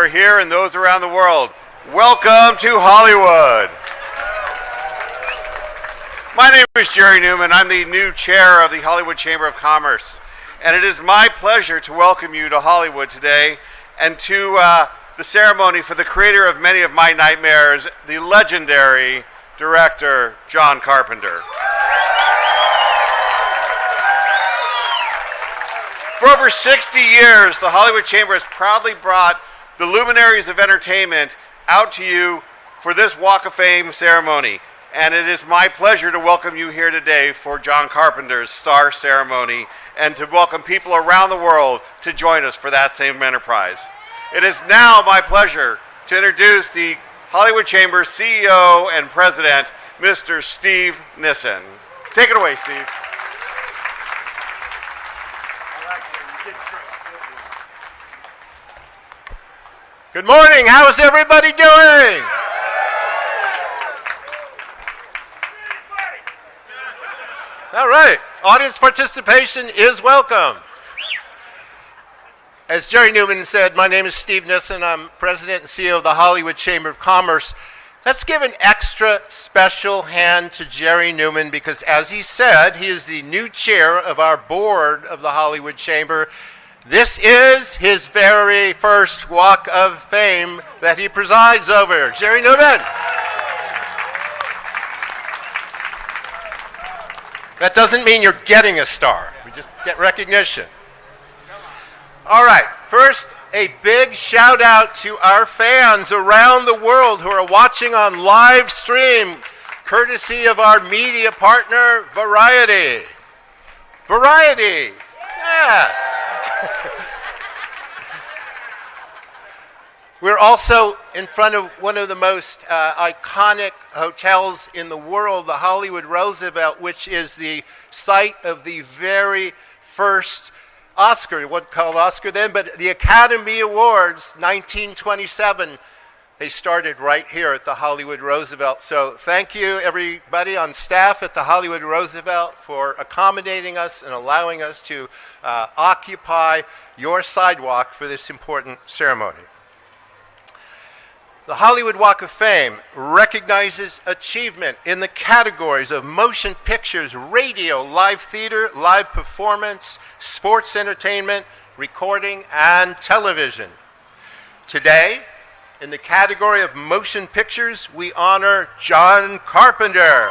We're here and those around the world. Welcome to Hollywood. My name is Jerry Newman. I'm the new chair of the Hollywood Chamber of Commerce. And it is my pleasure to welcome you to Hollywood today and to the ceremony for the creator of many of my nightmares, the legendary director, John Carpenter. For over 60 years, the Hollywood Chamber has proudly brought the luminaries of entertainment out to you for this Walk of Fame ceremony. And it is my pleasure to welcome you here today for John Carpenter's star ceremony and to welcome people around the world to join us for that same enterprise. It is now my pleasure to introduce the Hollywood Chamber CEO and President, Mr. Steve Nissen. Take it away, Steve. Good morning. How's everybody doing? All right. Audience participation is welcome. As Jerry Newman said, my name is Steve Nissen. I'm President and CEO of the Hollywood Chamber of Commerce. Let's give an extra special hand to Jerry Newman because, as he said, he is the new chair of our board of the Hollywood Chamber. This is his very first Walk of Fame that he presides over. Jerry Newman. That doesn't mean you're getting a star. We just get recognition. All right. First, a big shout out to our fans around the world who are watching on live stream, courtesy of our media partner, Variety. Variety. Yes. We're also in front of one of the most iconic hotels in the world, the Hollywood Roosevelt, which is the site of the very first Oscar. It wasn't called Oscar then, but the Academy Awards, 1927. They started right here at the Hollywood Roosevelt. So thank you, everybody on staff at the Hollywood Roosevelt, for accommodating us and allowing us to occupy your sidewalk for this important ceremony. The Hollywood Walk of Fame recognizes achievement in the categories of motion pictures, radio, live theater, live performance, sports entertainment, recording, and television. Today, in the category of motion pictures, we honor John Carpenter.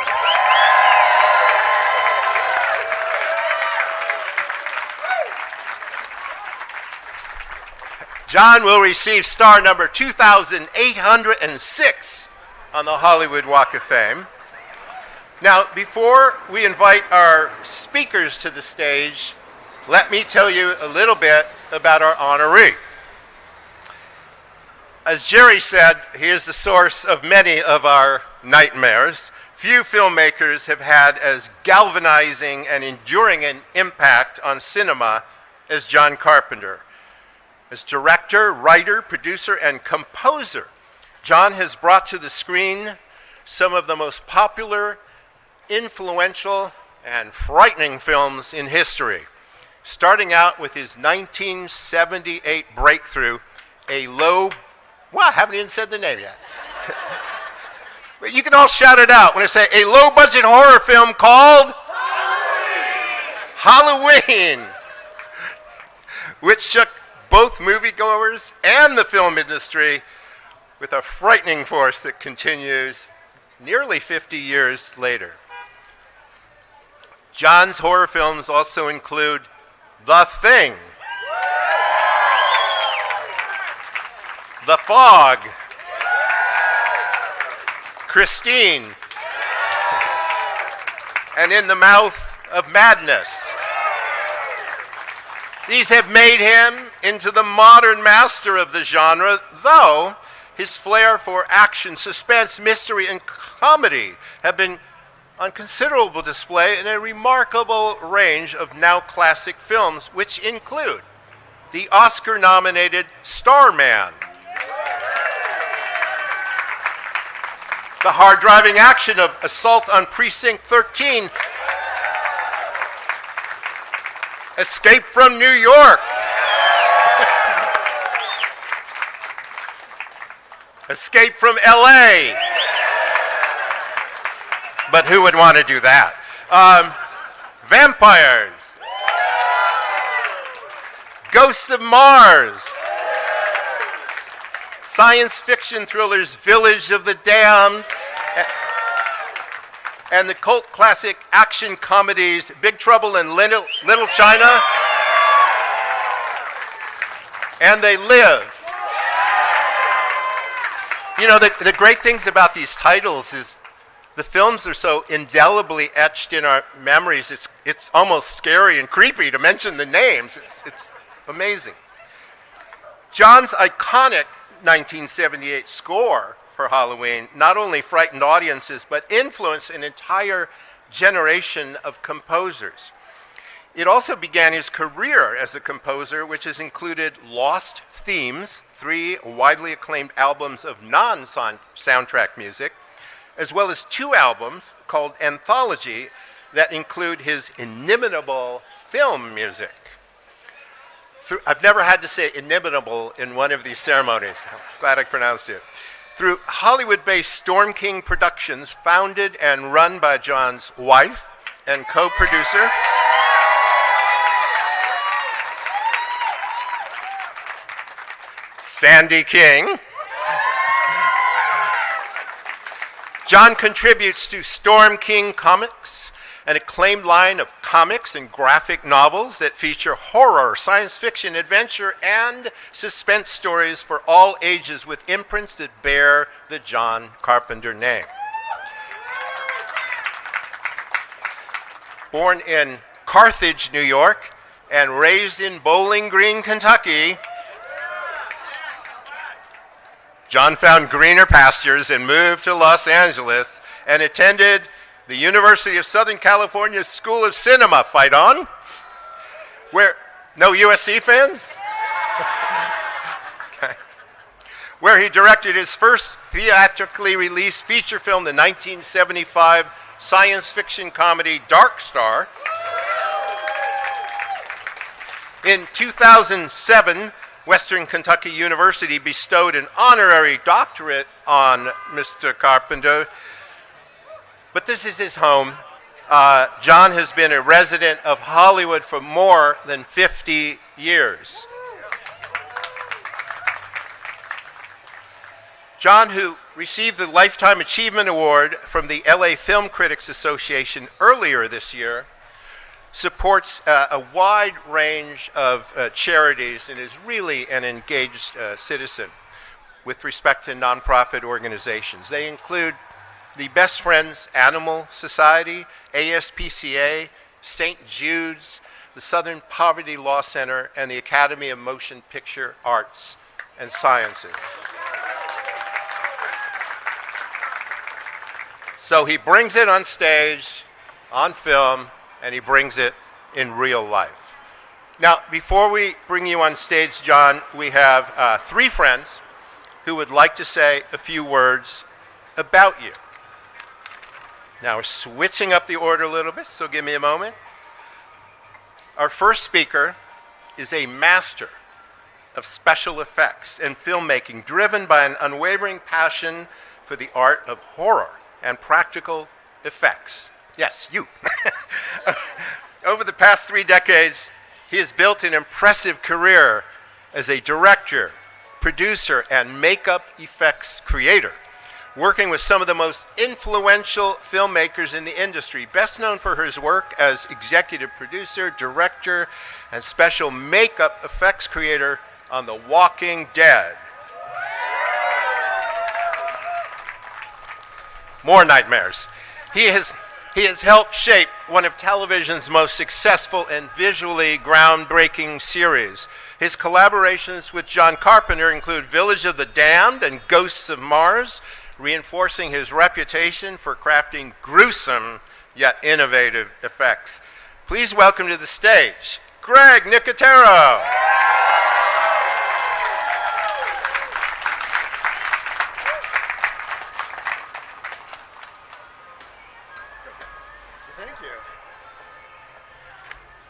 John will receive star number 2,806 on the Hollywood Walk of Fame. Now, before we invite our speakers to the stage, let me tell you a little bit about our honoree. As Jerry said, he is the source of many of our nightmares. Few filmmakers have had as galvanizing and enduring an impact on cinema as John Carpenter. As director, writer, producer, and composer, John has brought to the screen some of the most popular, influential, and frightening films in history, starting out with his 1978 breakthrough, I haven't even said the name yet. You can all shout it out when I say a low-budget horror film called Halloween, which shook both moviegoers and the film industry with a frightening force that continues nearly 50 years later. John's horror films also include The Thing, The Fog, Christine, and In the Mouth of Madness. These have made him into the modern master of the genre, though his flair for action, suspense, mystery, and comedy have been on considerable display in a remarkable range of now classic films, which include the Oscar-nominated Starman, the hard-driving action of Assault on Precinct 13, Escape from New York, Escape from LA. But who would want to do that? Vampires. Ghosts of Mars. Science fiction thrillers Village of the Damned. And the cult classic action comedies Big Trouble in Little China. And They Live. You know, the great things about these titles is the films are so indelibly etched in our memories, it's almost scary and creepy to mention the names. It's amazing. John's iconic 1978 score for Halloween not only frightened audiences, but influenced an entire generation of composers. It also began his career as a composer, which has included Lost Themes, 3 widely acclaimed albums of non-soundtrack music, as well as 2 albums called Anthology that include his inimitable film music. I've never had to say inimitable in one of these ceremonies. I'm glad I pronounced it. Through Hollywood-based Storm King Productions, founded and run by John's wife and co-producer, Sandy King. John contributes to Storm King Comics, an acclaimed line of comics and graphic novels that feature horror, science fiction, adventure, and suspense stories for all ages with imprints that bear the John Carpenter name. Born in Carthage, New York, and raised in Bowling Green, Kentucky, John found greener pastures and moved to Los Angeles and attended the University of Southern California School of Cinema, fight on, where, no USC fans? Okay. Where he directed his first theatrically released feature film, the 1975 science fiction comedy Dark Star. In 2007, Western Kentucky University bestowed an honorary doctorate on Mr. Carpenter, but this is his home. John has been a resident of Hollywood for more than 50 years. John, who received the Lifetime Achievement Award from the LA Film Critics Association earlier this year, supports a wide range of charities and is really an engaged citizen with respect to nonprofit organizations. They include the Best Friends Animal Society, ASPCA, St. Jude's, the Southern Poverty Law Center, and the Academy of Motion Picture Arts and Sciences. So he brings it on stage, on film, and he brings it in real life. Now, before we bring you on stage, John, we have 3 friends who would like to say a few words about you. Now, we're switching up the order a little bit, so give me a moment. Our first speaker is a master of special effects and filmmaking, driven by an unwavering passion for the art of horror and practical effects. Yes, you. Over the past 3 decades, he has built an impressive career as a director, producer, and makeup effects creator, working with some of the most influential filmmakers in the industry, best known for his work as executive producer, director, and special makeup effects creator on The Walking Dead. More nightmares. He has helped shape one of television's most successful and visually groundbreaking series. His collaborations with John Carpenter include Village of the Damned and Ghosts of Mars, reinforcing his reputation for crafting gruesome yet innovative effects. Please welcome to the stage, Greg Nicotero.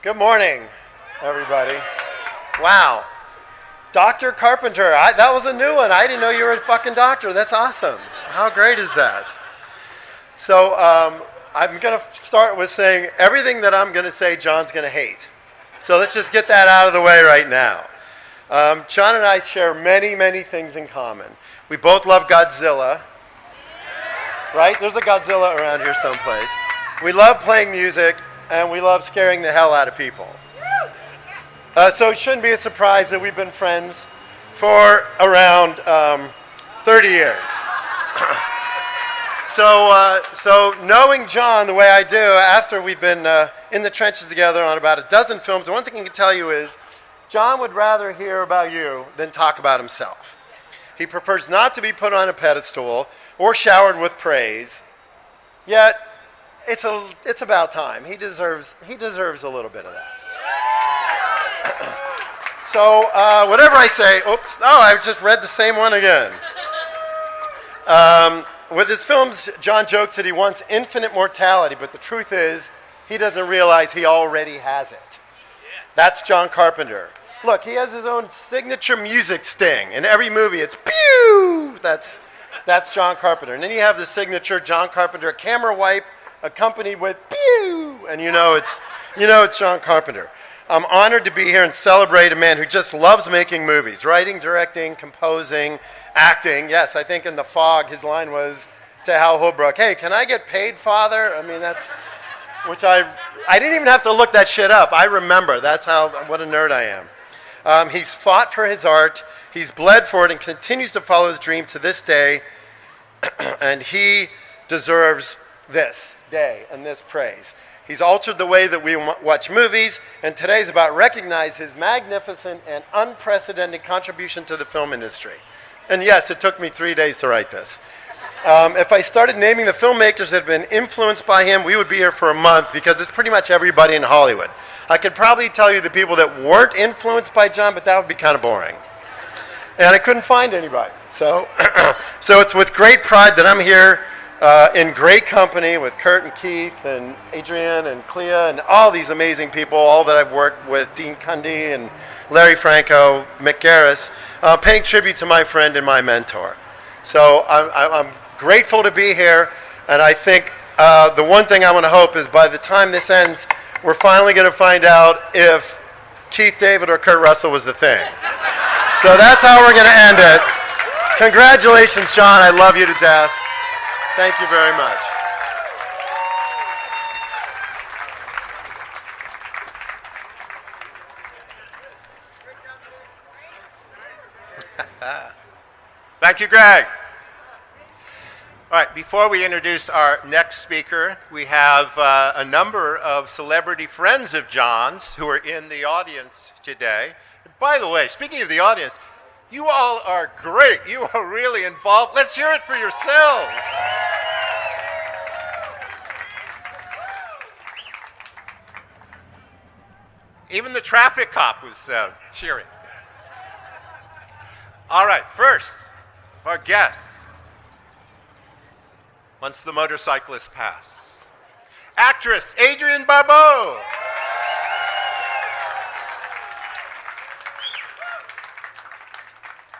Good morning, everybody. Wow. Dr. Carpenter. That was a new one. I didn't know you were a fucking doctor. That's awesome. How great is that? So I'm going to start with saying everything that I'm going to say, John's going to hate. So let's just get that out of the way right now. John and I share many, many things in common. We both love Godzilla. Right? There's a Godzilla around here someplace. We love playing music, and we love scaring the hell out of people. So it shouldn't be a surprise that we've been friends for around 30 years. So knowing John the way I do, after we've been in the trenches together on about a dozen films, the one thing I can tell you is John would rather hear about you than talk about himself. He prefers not to be put on a pedestal or showered with praise. Yet, it's about time. He deserves a little bit of that. So, whatever I say, oops, I just read the same one again. With his films, John jokes that he wants infinite mortality, but the truth is, he doesn't realize he already has it. That's John Carpenter. Look, he has his own signature music sting. In every movie, it's pew! That's John Carpenter. And then you have the signature John Carpenter camera wipe accompanied with pew! And you know it's John Carpenter. I'm honored to be here and celebrate a man who just loves making movies, writing, directing, composing, acting. Yes, I think in The Fog, his line was to Hal Holbrook, "Hey, can I get paid, Father?" I mean, which I didn't even have to look that shit up. I remember. That's what a nerd I am. He's fought for his art. He's bled for it and continues to follow his dream to this day. And he deserves this day and this praise. He's altered the way that we watch movies, and today's about recognizing his magnificent and unprecedented contribution to the film industry. And yes, it took me 3 days to write this. If I started naming the filmmakers that have been influenced by him, we would be here for a month because it's pretty much everybody in Hollywood. I could probably tell you the people that weren't influenced by John, but that would be kind of boring. And I couldn't find anybody. So it's with great pride that I'm here in great company with Kurt and Keith and Adrian and Clea and all these amazing people, all that I've worked with, Dean Cundy and Larry Franco, Mick Garris, paying tribute to my friend and my mentor. So I'm grateful to be here, and I think the one thing I want to hope is by the time this ends, we're finally going to find out if Keith David or Kurt Russell was the thing. So that's how we're going to end it. Congratulations, John. I love you to death. Thank you very much. Thank you, Greg. All right, before we introduce our next speaker, we have a number of celebrity friends of John's who are in the audience today. And by the way, speaking of the audience, you all are great. You are really involved. Let's hear it for yourselves. Even the traffic cop was cheering. All right, first, our guests. Once the motorcyclists pass. Actress Adrienne Barbeau.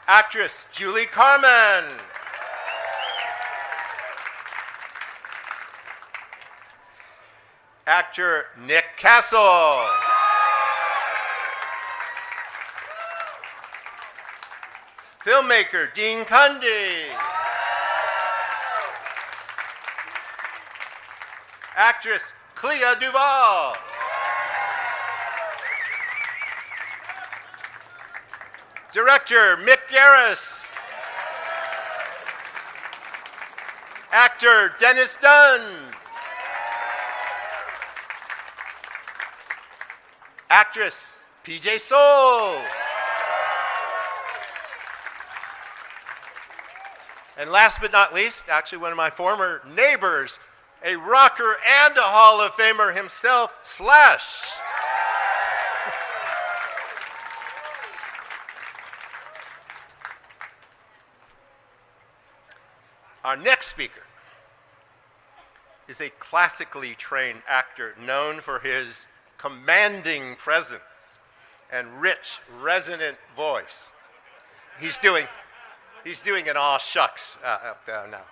Actress Julie Carmen. Actor Nick Castle. Filmmaker Dean Cundy. Actress Clea Duvall. Director Mick Garris. Actor Dennis Dunn. Actress PJ Soul. And last but not least, actually one of my former neighbors, a rocker and a Hall of Famer himself, Slash. Our next speaker is a classically trained actor known for his commanding presence and rich, resonant voice. He's doing an aw shucks up there now.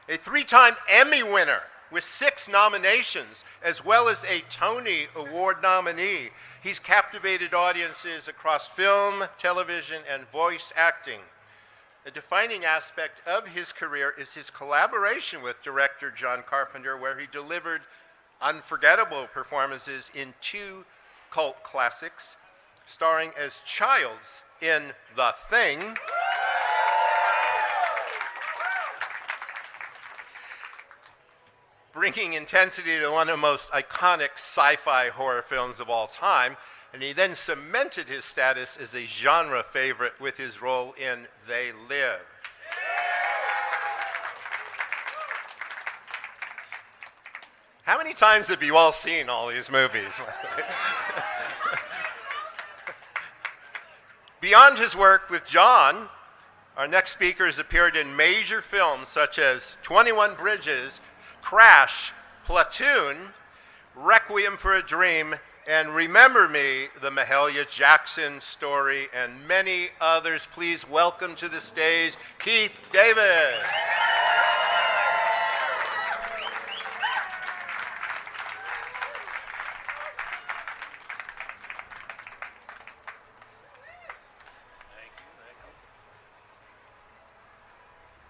A 3-time Emmy winner with 6 nominations, as well as a Tony Award nominee. He's captivated audiences across film, television, and voice acting. A defining aspect of his career is his collaboration with director John Carpenter, where he delivered unforgettable performances in 2 cult classics, starring as Childs in The Thing, bringing intensity to one of the most iconic sci-fi horror films of all time, and he then cemented his status as a genre favorite with his role in They Live. How many times have you all seen all these movies? Beyond his work with John, our next speaker has appeared in major films such as 21 Bridges, Crash, Platoon, Requiem for a Dream, and Remember Me, the Mahalia Jackson Story, and many others. Please welcome to the stage Keith David.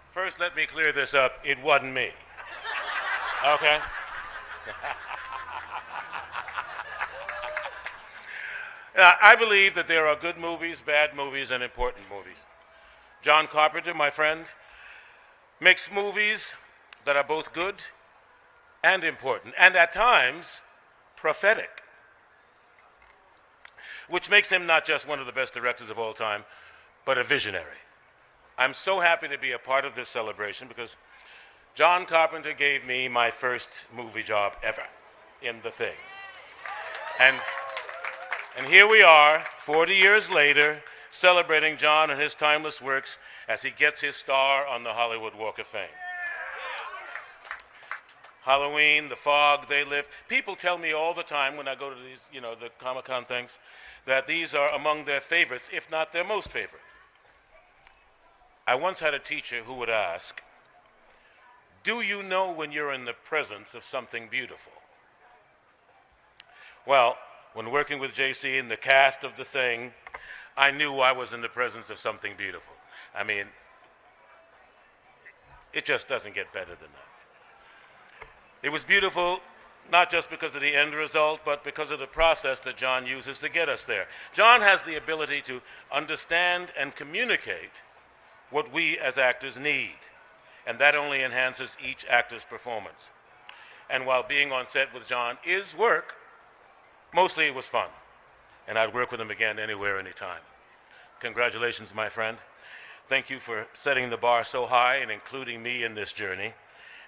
First, let me clear this up. It wasn't me. Okay? I believe that there are good movies, bad movies, and important movies. John Carpenter, my friend, makes movies that are both good and important, and at times prophetic, which makes him not just one of the best directors of all time, but a visionary. I'm so happy to be a part of this celebration because John Carpenter gave me my first movie job ever in The Thing. And here we are, 40 years later, celebrating John and his timeless works as he gets his star on the Hollywood Walk of Fame. Halloween, The Fog, They Live. People tell me all the time when I go to these, the Comic-Con things, that these are among their favorites, if not their most favorite. I once had a teacher who would ask, do you know when you're in the presence of something beautiful? Well, when working with JC and the cast of The Thing, I knew I was in the presence of something beautiful. I mean, it just doesn't get better than that. It was beautiful not just because of the end result, but because of the process that John uses to get us there. John has the ability to understand and communicate what we as actors need, and that only enhances each actor's performance. And while being on set with John is work, mostly it was fun, and I'd work with him again anywhere, anytime. Congratulations, my friend. Thank you for setting the bar so high and including me in this journey.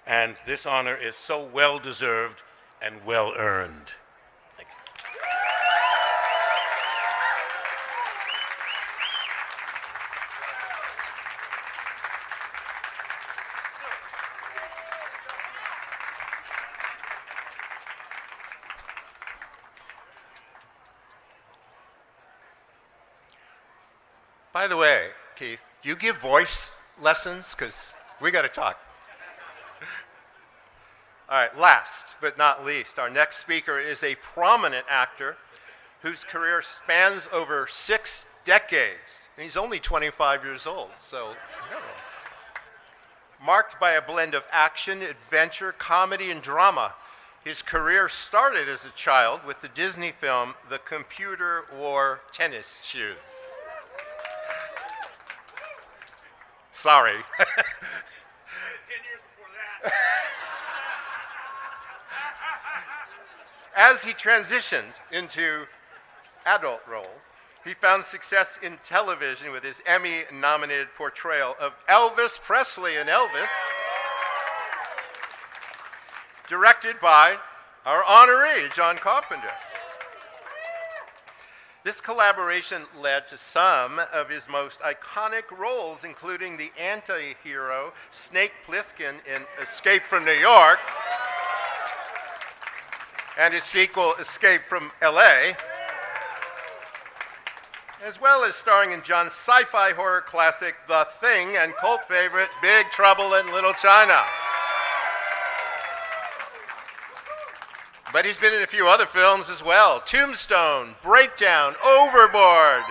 And this honor is so well-deserved and well-earned. Thank you. By the way, Keith, do you give voice lessons? Because we got to talk. All right, last but not least, our next speaker is a prominent actor whose career spans over 6 decades. And he's only 25 years old, so marked by a blend of action, adventure, comedy, and drama. His career started as a child with the Disney film The Computer Wore Tennis Shoes. Sorry. 10 years before that. As he transitioned into adult roles, he found success in television with his Emmy-nominated portrayal of Elvis Presley in Elvis, directed by our honoree, John Carpenter. This collaboration led to some of his most iconic roles, including the anti-hero Snake Plissken in Escape from New York and his sequel, Escape from L.A., as well as starring in John's sci-fi horror classic The Thing and cult favorite Big Trouble in Little China. But he's been in a few other films as well: Tombstone, Breakdown, Overboard,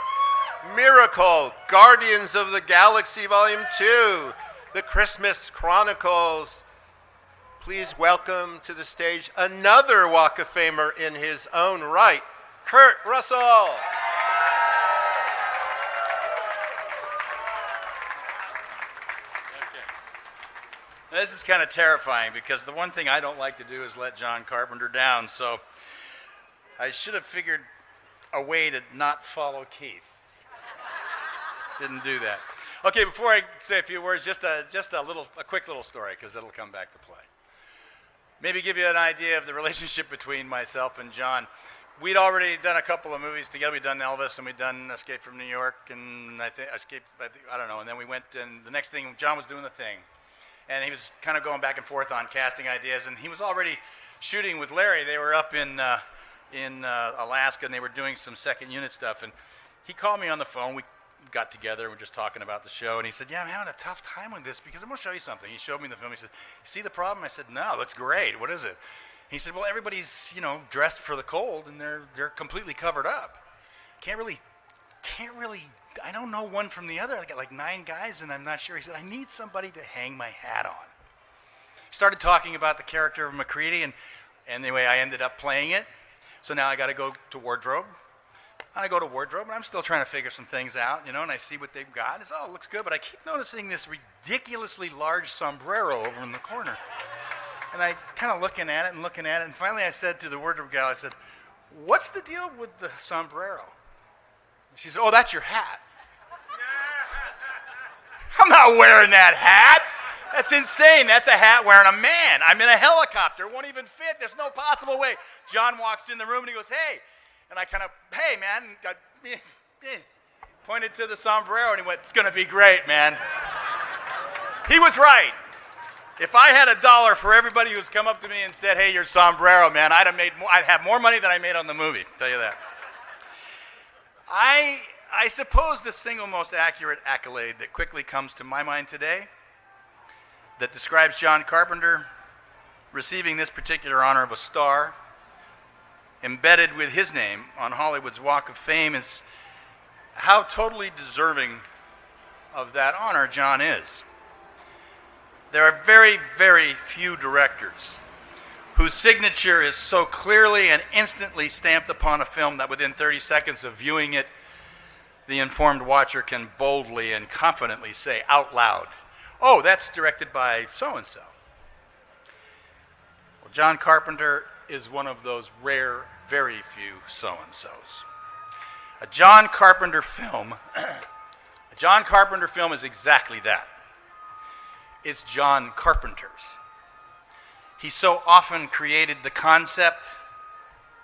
Miracle, Guardians of the Galaxy Volume 2, The Christmas Chronicles. Please welcome to the stage another Walk of Famer in his own right, Kurt Russell. Now, this is kind of terrifying because the one thing I don't like to do is let John Carpenter down, so I should have figured a way to not follow Keith. Didn't do that. Okay, before I say a few words, just a quick little story, because it'll come back to play. Maybe give you an idea of the relationship between myself and John. We'd already done a couple of movies together. We'd done Elvis, and we'd done Escape from New York, and I don't know. And then we went, and the next thing, John was doing The Thing, and he was kind of going back and forth on casting ideas, and he was already shooting with Larry. They were up in Alaska, and they were doing some second unit stuff, and he called me on the phone. We got together and we're just talking about the show, and he said, yeah, I'm having a tough time with this because I'm going to show you something. He showed me the film. He said, see the problem? I said, no, that's great. What is it? He said, well, everybody's, dressed for the cold, and they're completely covered up. Can't really, I don't know one from the other. I got like 9 guys, and I'm not sure. He said, I need somebody to hang my hat on. He started talking about the character of MacReady, and anyway, I ended up playing it. So now I got to go to wardrobe. And I go to wardrobe, and I'm still trying to figure some things out, and I see what they've got. It's, it looks good, but I keep noticing this ridiculously large sombrero over in the corner. And I kind of looking at it, and finally I said to the wardrobe gal, I said, what's the deal with the sombrero? She said, oh, that's your hat. I'm not wearing that hat. That's insane. That's a hat wearing a man. I'm in a helicopter. It won't even fit. There's no possible way. John walks in the room, and he goes, hey. And I kind of, hey, man, pointed to the sombrero, and he went, it's going to be great, man. He was right. If I had $1 for everybody who's come up to me and said, hey, your sombrero, man, I'd have more money than I made on the movie, I'll tell you that. I suppose the single most accurate accolade that quickly comes to my mind today that describes John Carpenter receiving this particular honor of a star embedded with his name on Hollywood's Walk of Fame is how totally deserving of that honor John is. There are very, very few directors whose signature is so clearly and instantly stamped upon a film that within 30 seconds of viewing it, the informed watcher can boldly and confidently say out loud, oh, that's directed by so-and-so. Well, John Carpenter is one of those rare, very few so-and-sos. A John Carpenter film is exactly that. It's John Carpenter's. He so often created the concept,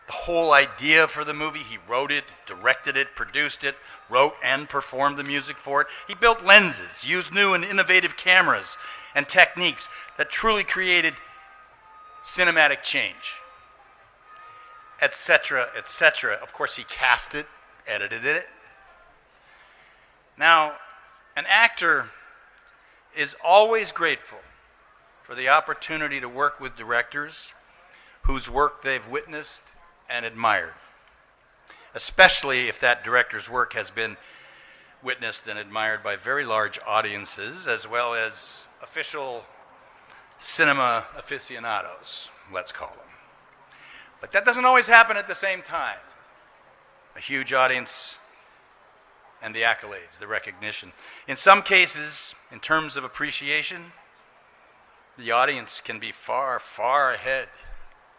the whole idea for the movie. He wrote it, directed it, produced it, wrote and performed the music for it. He built lenses, used new and innovative cameras and techniques that truly created cinematic change, etc., etc. Of course, he cast it, edited it. Now, an actor is always grateful for the opportunity to work with directors whose work they've witnessed and admired, especially if that director's work has been witnessed and admired by very large audiences, as well as official cinema aficionados, let's call them. But that doesn't always happen at the same time. A huge audience and the accolades, the recognition. In some cases, in terms of appreciation, the audience can be far, far ahead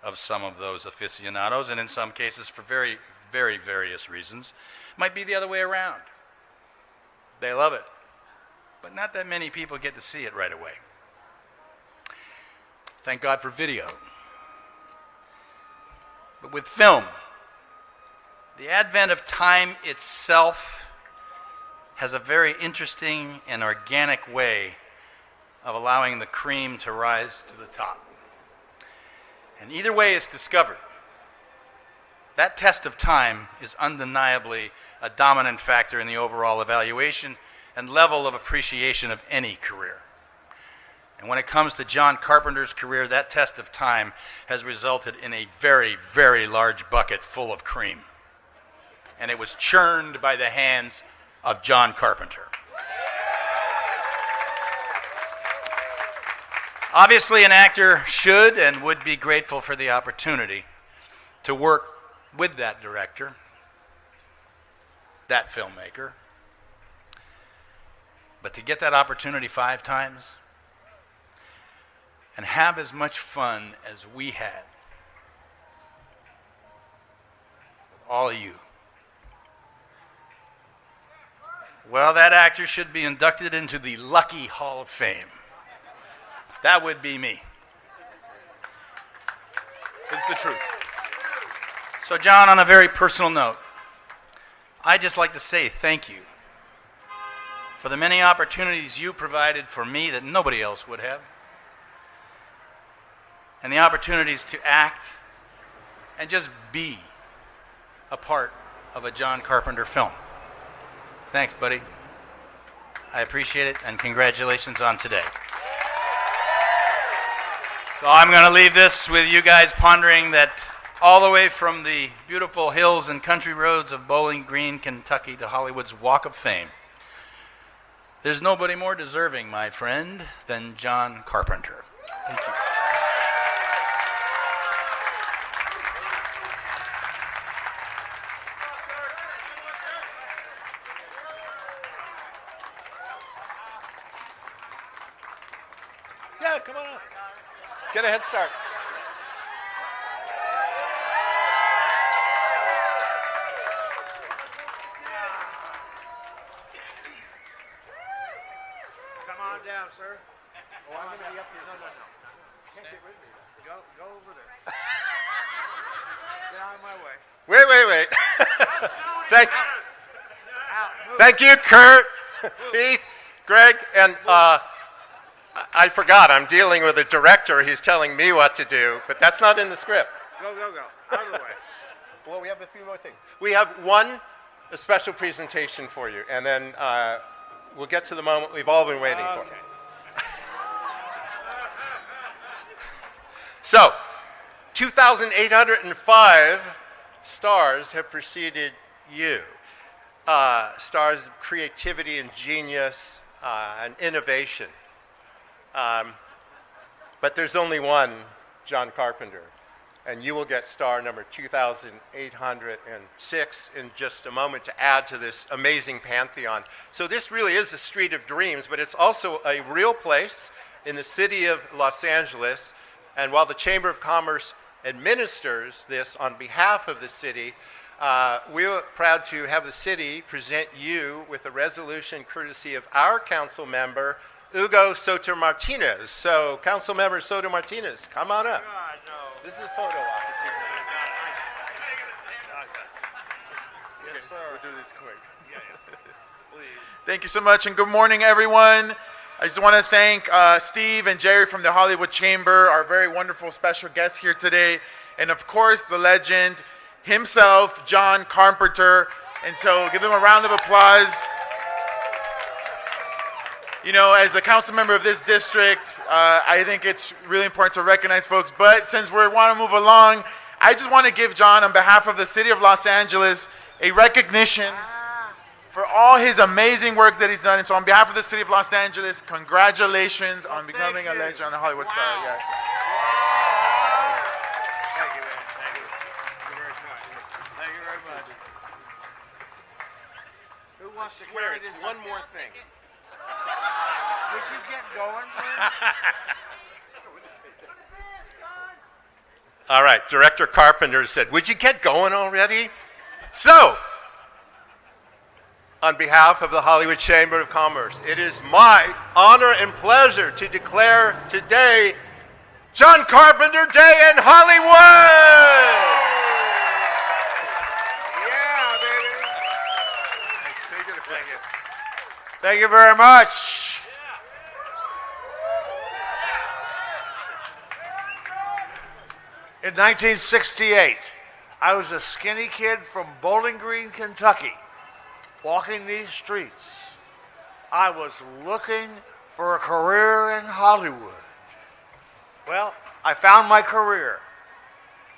of some of those aficionados, and in some cases, for very, very various reasons, might be the other way around. They love it, but not that many people get to see it right away. Thank God for video. But with film, the advent of time itself has a very interesting and organic way of allowing the cream to rise to the top. And either way it's discovered, that test of time is undeniably a dominant factor in the overall evaluation and level of appreciation of any career. And when it comes to John Carpenter's career, that test of time has resulted in a very, very large bucket full of cream. And it was churned by the hands of John Carpenter. Obviously, an actor should and would be grateful for the opportunity to work with that director, that filmmaker. But to get that opportunity 5 times and have as much fun as we had, all of you, well, that actor should be inducted into the Lucky Hall of Fame. That would be me. It's the truth. So, John, on a very personal note, I'd just like to say thank you for the many opportunities you provided for me that nobody else would have, and the opportunities to act and just be a part of a John Carpenter film. Thanks, buddy. I appreciate it, and congratulations on today. So I'm going to leave this with you guys pondering that all the way from the beautiful hills and country roads of Bowling Green, Kentucky to Hollywood's Walk of Fame, there's nobody more deserving, my friend, than John Carpenter. Thank you. Yeah, come on up. Get a head start. Come on down, sir. Oh, I'm going to be up here. No. Can't get rid of me. Go over there. Get out of my way. Wait. Thank you, Kurt, Keith, Greg, and I forgot. I'm dealing with a director. He's telling me what to do, but that's not in the script. Go. Out of the way. Well, we have a few more things. We have a special presentation for you, and then we'll get to the moment we've all been waiting for. So, 2,805 stars have preceded you. Stars of creativity and genius and innovation. But there's only one John Carpenter, and you will get star number 2,806 in just a moment to add to this amazing pantheon. So this really is a street of dreams, but it's also a real place in the city of Los Angeles. And while the Chamber of Commerce administers this on behalf of the city, we're proud to have the city present you with a resolution courtesy of our council member, Hugo Soto Martinez. So, Council Member Soto Martinez, come on up. God, no. This is a photo opportunity. Yes, sir. We'll do this quick. Please. Thank you so much, and good morning, everyone. I just want to thank Steve and Jerry from the Hollywood Chamber, our very wonderful special guests here today, and of course, the legend himself, John Carpenter. And so, give him a round of applause. You know, as a council member of this district, I think it's really important to recognize folks. But since we want to move along, I just want to give John, on behalf of the city of Los Angeles, a recognition for all his amazing work that he's done. And so on behalf of the city of Los Angeles, congratulations on becoming a legend on the Hollywood Star. Yeah. Thank you, man. Thank you. Thank you very much. Who wants to carry this? One more thing. Would you get going, please? All right, Director Carpenter said, would you get going already? So, on behalf of the Hollywood Chamber of Commerce, it is my honor and pleasure to declare today John Carpenter Day in Hollywood! Yeah, baby. Thank you. Thank you very much. In 1968, I was a skinny kid from Bowling Green, Kentucky, walking these streets, I was looking for a career in Hollywood. Well, I found my career,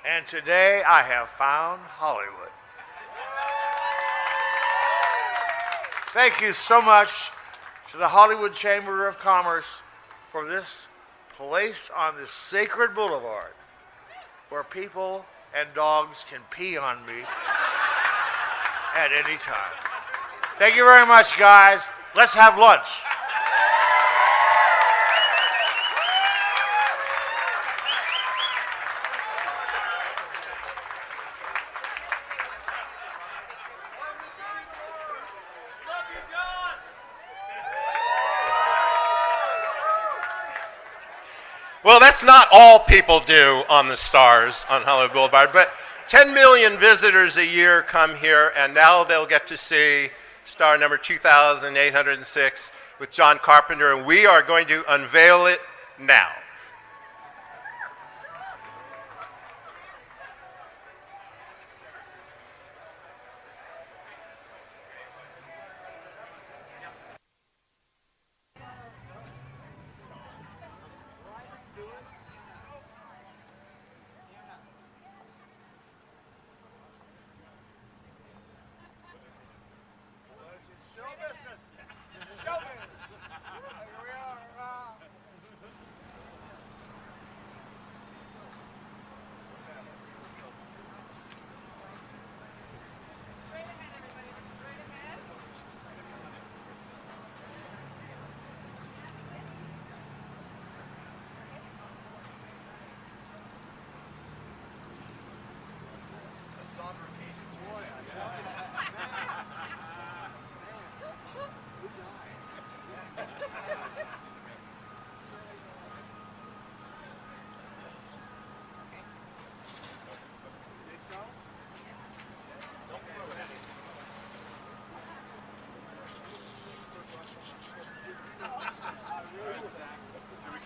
and today I have found Hollywood. Thank you so much to the Hollywood Chamber of Commerce for this place on this sacred boulevard where people and dogs can pee on me at any time. Thank you very much, guys. Let's have lunch. Well, that's not all people do on the Stars on Hollywood Boulevard, but 10 million visitors a year come here, and now they'll get to see star number 2806 with John Carpenter, and we are going to unveil it now.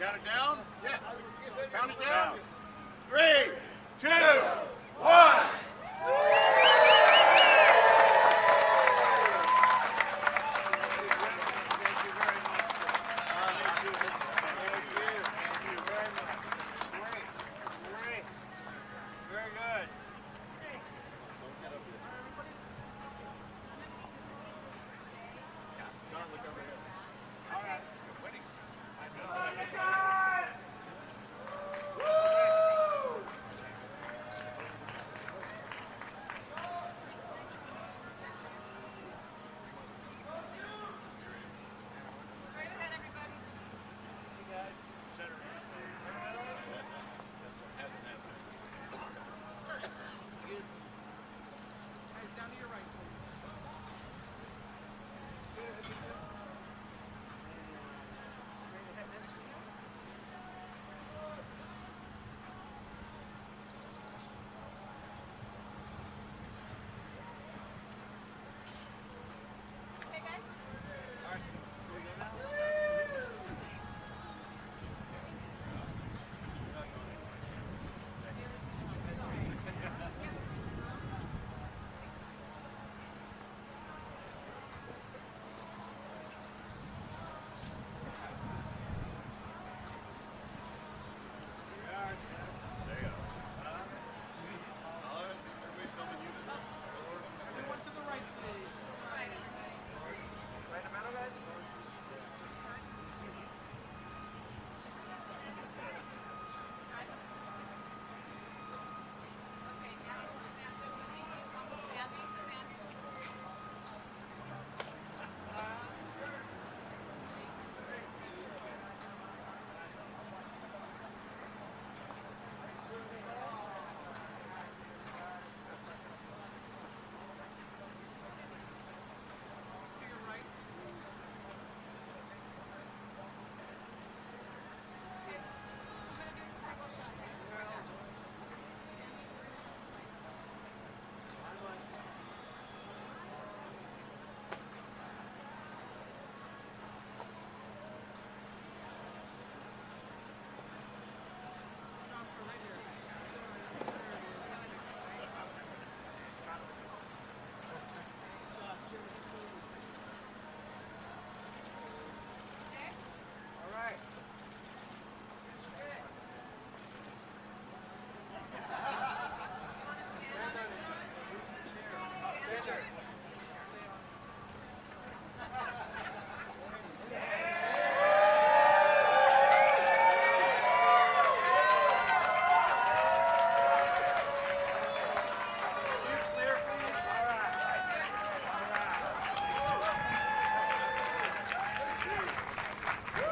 Count it down? Yeah. Count it down.